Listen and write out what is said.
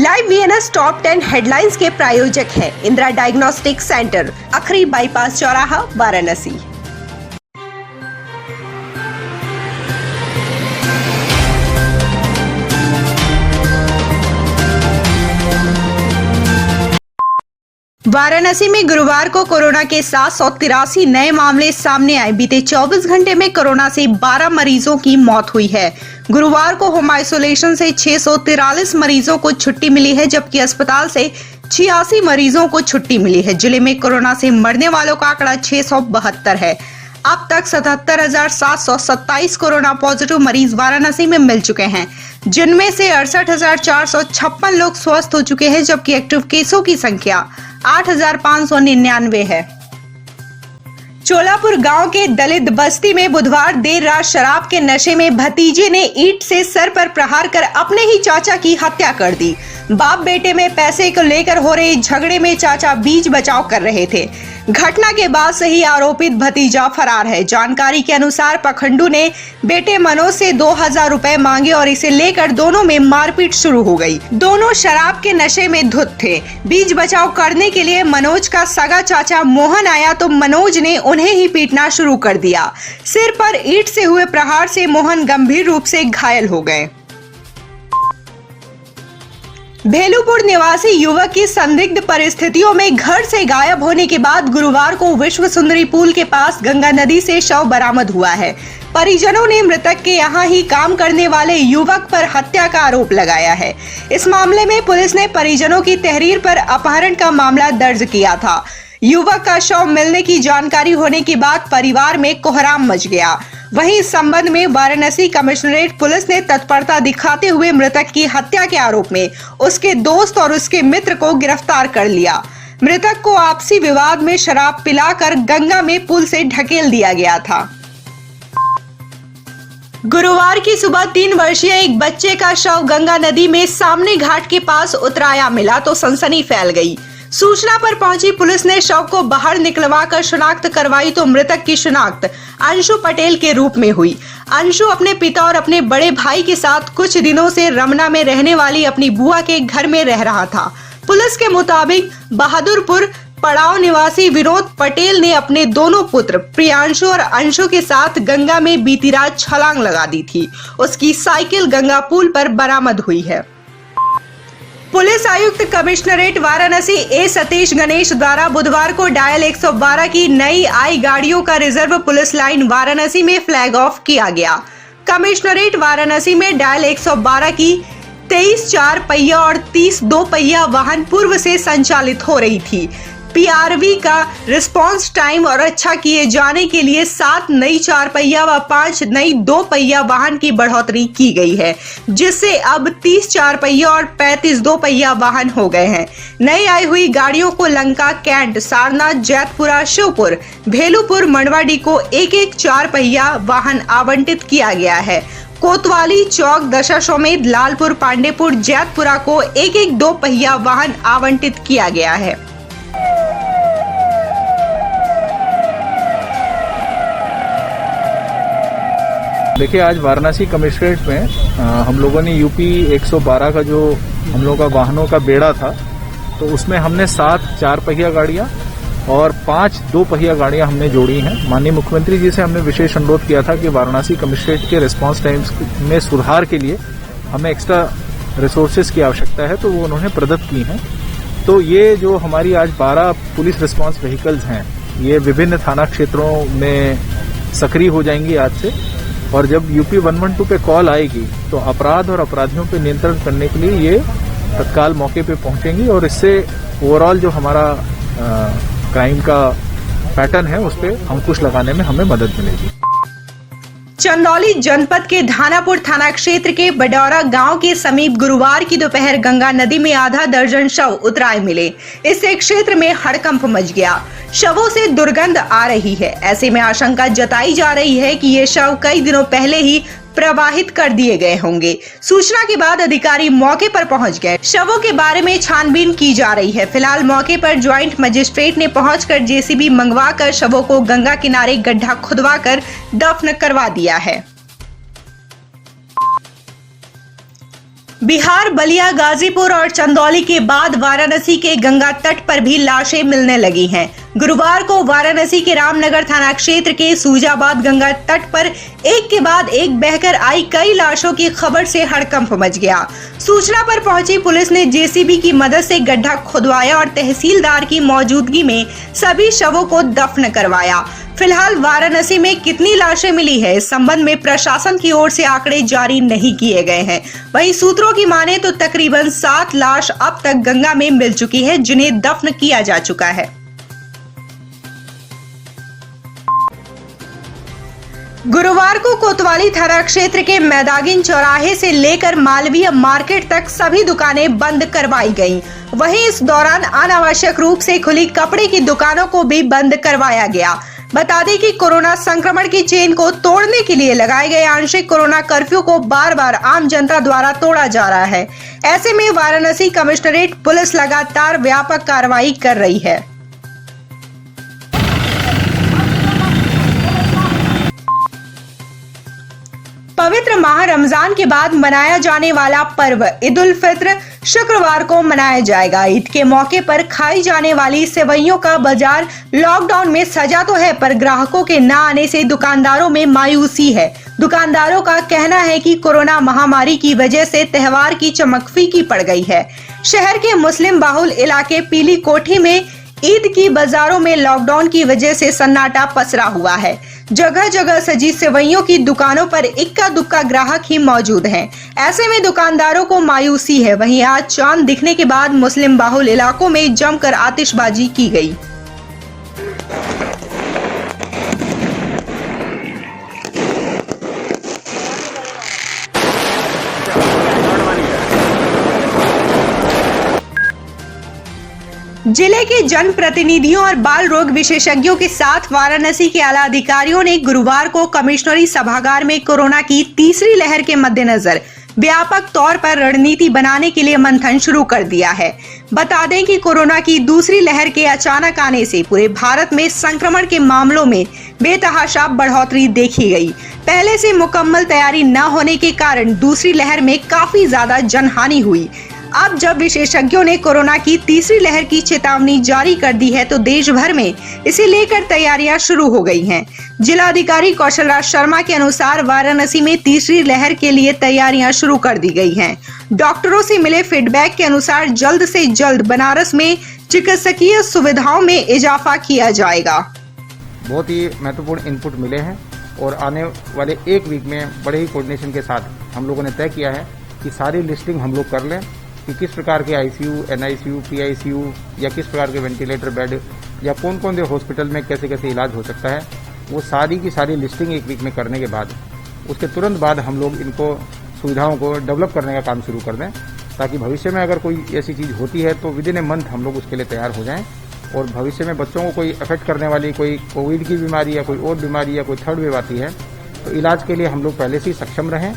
Live VNS top 10 headlines के प्रायोजक है इंदिरा डायग्नोस्टिक सेंटर, अखरी बाईपास चौराहा, वाराणसी। वाराणसी में गुरुवार को कोरोना के 783 नए मामले सामने आए। बीते 24 घंटे में कोरोना से 12 मरीजों की मौत हुई है। गुरुवार को होम आइसोलेशन से 643 मरीजों को छुट्टी मिली है, जबकि अस्पताल से 86 मरीजों को छुट्टी मिली है। जिले में कोरोना से मरने वालों का आंकड़ा 672 है। अब तक 77,727 कोरोना पॉजिटिव मरीज वाराणसी में मिल चुके हैं, जिनमें से 68,456 लोग स्वस्थ हो चुके हैं, जबकि एक्टिव केसों की संख्या 8,599 है। चोलापुर गांव के दलित बस्ती में बुधवार देर रात शराब के नशे में भतीजे ने ईंट से सर पर प्रहार कर अपने ही चाचा की हत्या कर दी। बाप बेटे में पैसे को लेकर हो रहे झगड़े में चाचा बीच बचाव कर रहे थे। घटना के बाद से ही आरोपित भतीजा फरार है। जानकारी के अनुसार पखंडू ने बेटे मनोज से 2,000 रुपए मांगे और इसे लेकर दोनों में मारपीट शुरू हो गई। दोनों शराब के नशे में धुत थे। बीच बचाव करने के लिए मनोज का सगा चाचा मोहन आया तो मनोज ने उन्हें ही पीटना शुरू कर दिया। सिर पर ईंट से हुए प्रहार से मोहन गंभीर रूप से घायल हो गए। भेलूपुर निवासी युवक की संदिग्ध परिस्थितियों में घर से गायब होने के बाद गुरुवार को विश्व सुंदरी पुल के पास गंगा नदी से शव बरामद हुआ है। परिजनों ने मृतक के यहां ही काम करने वाले युवक पर हत्या का आरोप लगाया है। इस मामले में पुलिस ने परिजनों की तहरीर पर अपहरण का मामला दर्ज किया था। युवक का शव मिलने की जानकारी होने के बाद परिवार में कोहराम मच गया। वहीं इस संबंध में वाराणसी कमिश्नरेट पुलिस ने तत्परता दिखाते हुए मृतक की हत्या के आरोप में उसके दोस्त और उसके मित्र को गिरफ्तार कर लिया। मृतक को आपसी विवाद में शराब पिलाकर गंगा में पुल से ढकेल दिया गया था। गुरुवार की सुबह 3 वर्षीय एक बच्चे का शव गंगा नदी में सामने घाट के पास उतराया मिला तो सनसनी फैल गई। सूचना पर पहुंची पुलिस ने शव को बाहर निकलवाकर शिनाख्त करवाई तो मृतक की शिनाख्त अंशु पटेल के रूप में हुई। अंशु अपने पिता और अपने बड़े भाई के साथ कुछ दिनों से रमना में रहने वाली अपनी बुआ के घर में रह रहा था। पुलिस के मुताबिक बहादुरपुर पड़ाव निवासी विनोद पटेल ने अपने दोनों पुत्र प्रियांशु और अंशु के साथ गंगा में बीती रात छलांग लगा दी थी। उसकी साइकिल गंगा पुल पर बरामद हुई है। पुलिस आयुक्त कमिश्नरेट वाराणसी ए सतीश गणेश द्वारा बुधवार को डायल 112 की नई आई गाड़ियों का रिजर्व पुलिस लाइन वाराणसी में फ्लैग ऑफ किया गया। कमिश्नरेट वाराणसी में डायल 112 की 23 4 पहिया और 30 2 पहिया वाहन पूर्व से संचालित हो रही थी। पीआरवी का रिस्पांस टाइम और अच्छा किए जाने के लिए 7 नई 4 पहिया व 5 नई 2 पहिया वाहन की बढ़ोतरी की गई है, जिससे अब 30 4 पहिया और 35 2 पहिया वाहन हो गए हैं। नई आई हुई गाड़ियों को लंका, कैंट, सारनाथ, जैतपुरा, शिवपुर, भेलूपुर, मंडवाडी को एक 4 पहिया वाहन आवंटित किया गया है। कोतवाली, चौक, दशाश्वमेध, लालपुर, पांडेपुर, जैतपुरा को एक 2 पहिया वाहन आवंटित किया गया है। देखिए, आज वाराणसी कमिश्नरेट में हम लोगों ने यूपी 112 का जो हम लोगों का वाहनों का बेड़ा था, तो उसमें हमने 7 4 पहिया गाड़ियां और 5 2 पहिया गाड़ियां हमने जोड़ी हैं। माननीय मुख्यमंत्री जी से हमने विशेष अनुरोध किया था कि वाराणसी कमिश्नरेट के रिस्पांस टाइम्स में सुधार के लिए हमें एक्स्ट्रा रिसोर्सेज की आवश्यकता है, तो वो उन्होंने प्रदत्त की हैं। तो ये जो हमारी आज 12 पुलिस रिस्पांस व्हीकल्स हैं, ये विभिन्न थाना क्षेत्रों में सक्रिय हो जाएंगी आज से। और जब यूपी 112 पे कॉल आएगी तो अपराध और अपराधियों पे नियंत्रण करने के लिए ये तत्काल मौके पे पहुंचेंगी और इससे ओवरऑल जो हमारा क्राइम का पैटर्न है उस पर अंकुश लगाने में हमें मदद मिलेगी। चंदौली जनपद के धानापुर थाना क्षेत्र के बडौरा गांव के समीप गुरुवार की दोपहर गंगा नदी में आधा दर्जन शव उतराए मिले। इससे क्षेत्र में हड़कंप मच गया। शवों से दुर्गंध आ रही है। ऐसे में आशंका जताई जा रही है कि ये शव कई दिनों पहले ही प्रवाहित कर दिए गए होंगे। सूचना के बाद अधिकारी मौके पर पहुंच गए। शवों के बारे में छानबीन की जा रही है। फिलहाल मौके पर ज्वाइंट मजिस्ट्रेट ने पहुंचकर जेसीबी मंगवाकर शवों को गंगा किनारे गड्ढा खुदवाकर दफन करवा दिया है। बिहार, बलिया, गाजीपुर और चंदौली के बाद वाराणसी के गंगा तट पर भी लाशें मिलने लगी हैं। गुरुवार को वाराणसी के रामनगर थाना क्षेत्र के सूजाबाद गंगा तट पर एक के बाद एक बहकर आई कई लाशों की खबर से हड़कंप मच गया। सूचना पर पहुंची पुलिस ने जेसीबी की मदद से गड्ढा खुदवाया और तहसीलदार की मौजूदगी में सभी शवों को दफन करवाया। फिलहाल वाराणसी में कितनी लाशें मिली है, इस संबंध में प्रशासन की ओर से आंकड़े जारी नहीं किए गए हैं। वहीं सूत्रों की माने तो तकरीबन 7 लाश अब तक गंगा में मिल चुकी है, जिन्हें दफन किया जा चुका है। गुरुवार को कोतवाली थाना क्षेत्र के मैदागिन चौराहे से लेकर मालवीय मार्केट तक सभी दुकानें बंद करवाई गईं। वहीं इस दौरान अनावश्यक रूप से खुली कपड़े की दुकानों को भी बंद करवाया गया। बता दें कि कोरोना संक्रमण की चेन को तोड़ने के लिए लगाए गए आंशिक कोरोना कर्फ्यू को बार बार आम जनता द्वारा तोड़ा जा रहा है। ऐसे में वाराणसी कमिश्नरेट पुलिस लगातार व्यापक कार्रवाई कर रही है। पवित्र माह रमजान के बाद मनाया जाने वाला पर्व ईद उल फित्र शुक्रवार को मनाया जाएगा। ईद के मौके पर खाई जाने वाली सेवइयों का बाजार लॉकडाउन में सजा तो है, पर ग्राहकों के न आने से दुकानदारों में मायूसी है। दुकानदारों का कहना है कि कोरोना महामारी की वजह से त्योहार की चमक फीकी पड़ गई है। शहर के मुस्लिम बाहुल इलाके पीली कोठी में ईद की बाजारों में लॉकडाउन की वजह से सन्नाटा पसरा हुआ है। जगह जगह सजी सेवइयों की दुकानों पर इक्का दुक्का ग्राहक ही मौजूद हैं। ऐसे में दुकानदारों को मायूसी है। वहीं आज चांद दिखने के बाद मुस्लिम बाहुल इलाकों में जमकर आतिशबाजी की गई। जिले के जनप्रतिनिधियों और बाल रोग विशेषज्ञों के साथ वाराणसी के आला अधिकारियों ने गुरुवार को कमिश्नरी सभागार में कोरोना की तीसरी लहर के मद्देनजर व्यापक तौर पर रणनीति बनाने के लिए मंथन शुरू कर दिया है। बता दें कि कोरोना की दूसरी लहर के अचानक आने से पूरे भारत में संक्रमण के मामलों में बेतहाशा बढ़ोतरी देखी गई। पहले से मुकम्मल तैयारी न होने के कारण दूसरी लहर में काफी ज्यादा जनहानि हुई। अब जब विशेषज्ञों ने कोरोना की तीसरी लहर की चेतावनी जारी कर दी है, तो देश भर में इसे लेकर तैयारियां शुरू हो गई हैं। जिलाधिकारी कौशल राज शर्मा के अनुसार वाराणसी में तीसरी लहर के लिए तैयारियां शुरू कर दी गई हैं। डॉक्टरों से मिले फीडबैक के अनुसार जल्द से जल्द बनारस में चिकित्सकीय सुविधाओं में इजाफा किया जाएगा। बहुत ही महत्वपूर्ण इनपुट मिले हैं और आने वाले एक वीक में बड़े ही कोऑर्डिनेशन के साथ हम लोगों ने तय किया है कि सारी लिस्टिंग हम लोग कर लें कि किस प्रकार के आईसीयू, एनआईसीयू, पीआईसीयू या किस प्रकार के वेंटिलेटर बेड या कौन कौन से हॉस्पिटल में कैसे कैसे इलाज हो सकता है, वो सारी की सारी लिस्टिंग एक वीक में करने के बाद उसके तुरंत बाद हम लोग इनको सुविधाओं को डेवलप करने का काम शुरू कर दें, ताकि भविष्य में अगर कोई ऐसी चीज़ होती है तो विद इन ए मंथ हम लोग उसके लिए तैयार हो जाएं और भविष्य में बच्चों को कोई अफेक्ट करने वाली कोई कोविड की बीमारी या कोई और बीमारी या कोई थर्ड वेव आती है तो इलाज के लिए हम लोग पहले से ही सक्षम रहें।